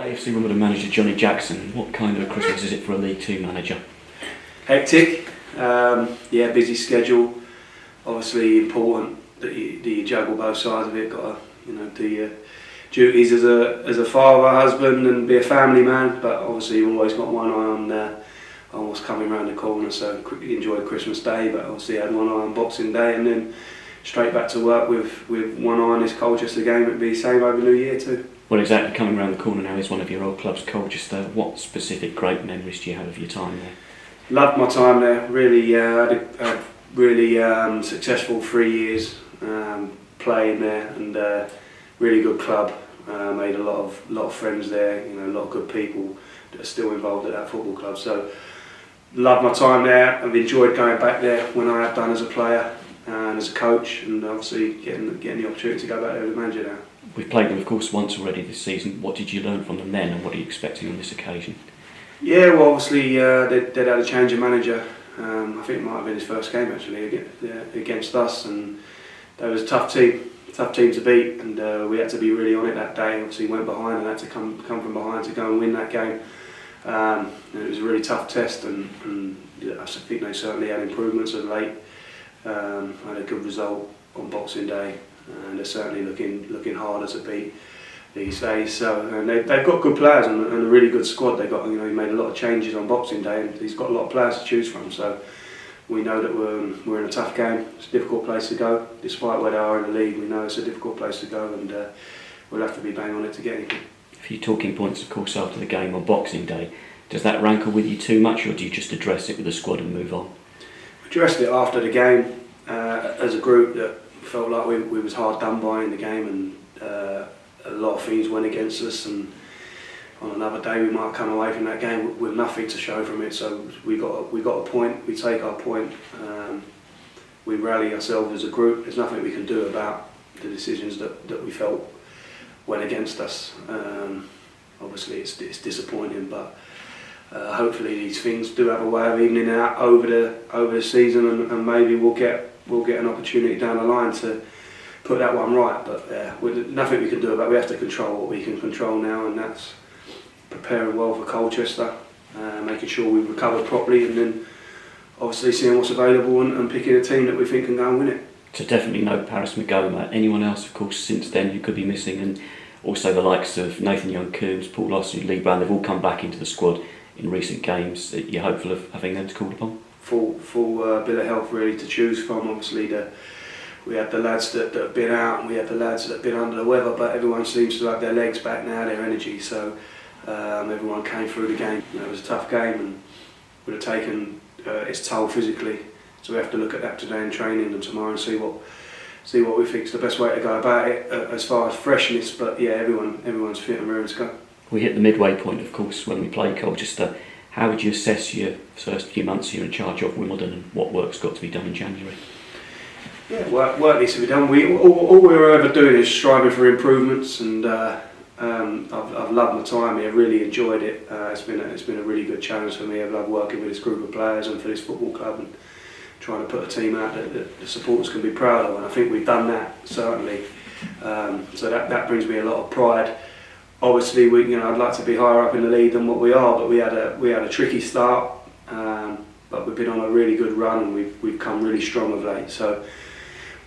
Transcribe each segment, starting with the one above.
AFC Wimbledon manager Johnnie Jackson, what kind of a Christmas is it for a League Two manager? Hectic, busy schedule. Obviously important that you juggle both sides of it. Got to do your duties as a father, husband, and be a family man. But obviously you've always got one eye on what's coming around the corner. So quickly enjoyed Christmas Day, but obviously had one eye on Boxing Day, and then straight back to work with one eye on this Colchester game. It'd be the same over New Year too. Well, exactly, coming around the corner now is one of your old clubs, Colchester. What specific great memories do you have of your time there? Loved my time there. Really, had a really successful 3 years playing there, and really good club. Made a lot of friends there. A lot of good people that are still involved at that football club. So, loved my time there. I've enjoyed going back there when I have done as a player and as a coach, and obviously getting the opportunity to go back there as a manager now. We've played them, of course, once already this season. What did you learn from them then, and what are you expecting on this occasion? Yeah, well, obviously they'd had a change of manager. I think it might have been his first game actually against us, and they was a tough team to beat, and we had to be really on it that day. Obviously went behind and had to come from behind to go and win that game. And it was a really tough test, and I think they certainly had improvements of late. Had a good result on Boxing Day, and they're certainly looking harder to beat these days. So and they've got good players and a really good squad. They got he made a lot of changes on Boxing Day, and he's got a lot of players to choose from. So we know that we're in a tough game. It's a difficult place to go, despite where they are in the league. We know it's a difficult place to go, and we'll have to be bang on it to get anything. A few talking points, of course, after the game on Boxing Day. Does that rankle with you too much, or do you just address it with the squad and move on? We addressed it after the game as a group that felt like we was hard done by in the game, and a lot of things went against us, and on another day we might come away from that game with nothing to show from it. So we got a point, we take our point, we rally ourselves as a group. There's nothing we can do about the decisions that we felt went against us. Obviously it's disappointing, but hopefully these things do have a way of evening out over the season, and maybe we'll get an opportunity down the line to put that one right. But nothing we can do about it. We have to control what we can control now, and that's preparing well for Colchester, making sure we recover properly, and then obviously seeing what's available and picking a team that we think can go and win it. So definitely no Paris Magoma. Anyone else, of course, since then who could be missing, and also the likes of Nathan Young-Coombs, Paul Lawson, Lee Brown, they've all come back into the squad in recent games. You're hopeful of having them to call upon? Full bill of health really to choose from. Obviously we had the lads that have been out, and we had the lads that have been under the weather, but everyone seems to have their legs back now, their energy. So everyone came through the game. It was a tough game and would have taken its toll physically. So we have to look at that today in training and tomorrow and see what we think's the best way to go about it as far as freshness. But yeah, everyone's fit and ready to go. We hit the midway point, of course, when we play Colchester. How would you assess your first few months here in charge of Wimbledon, and what work's got to be done in January? Yeah, work needs to be done. All we're ever doing is striving for improvements, and I've loved my time here. Really enjoyed it. It's been a really good challenge for me. I've loved working with this group of players and for this football club, and trying to put a team out that the supporters can be proud of. And I think we've done that, certainly. So that brings me a lot of pride. Obviously, I'd like to be higher up in the league than what we are, but we had a tricky start. But we've been on a really good run, and we've come really strong of late. So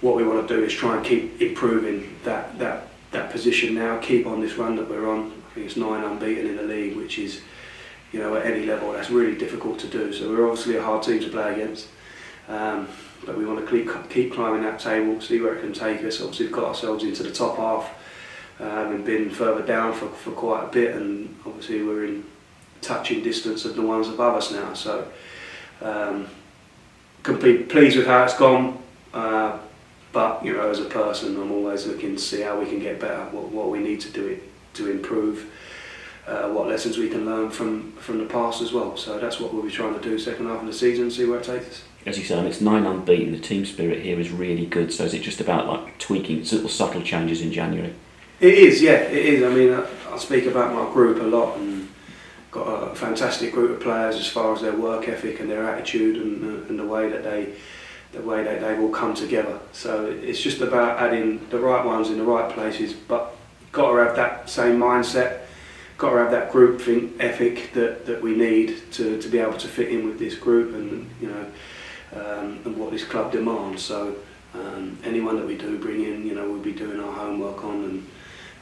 what we want to do is try and keep improving that position now, keep on this run that we're on. I think it's 9 unbeaten in the league, which is, at any level, that's really difficult to do. So we're obviously a hard team to play against. But we want to keep climbing that table, see where it can take us. Obviously we've got ourselves into the top half, and been further down for quite a bit, and obviously we're in touching distance of the ones above us now. So completely pleased with how it's gone. But as a person, I'm always looking to see how we can get better, what we need to do to improve, what lessons we can learn from the past as well. So that's what we'll be trying to do second half of the season, see where it takes us. As you said, it's 9 unbeaten. The team spirit here is really good. So is it just about tweaking little subtle changes in January? It is, yeah, it is. I mean, I speak about my group a lot, and got a fantastic group of players as far as their work ethic and their attitude, and the way that they've all come together. So it's just about adding the right ones in the right places, but you've got to have that same mindset got to have that group ethic that we need to be able to fit in with this group, and you know, and what this club demands. So anyone that we do bring in, you know, we'll be doing our homework on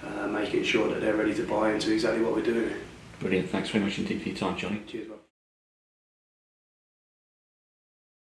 and making sure that they're ready to buy into exactly what we're doing. Brilliant. Thanks very much indeed for your time, Johnny. Cheers, Bob.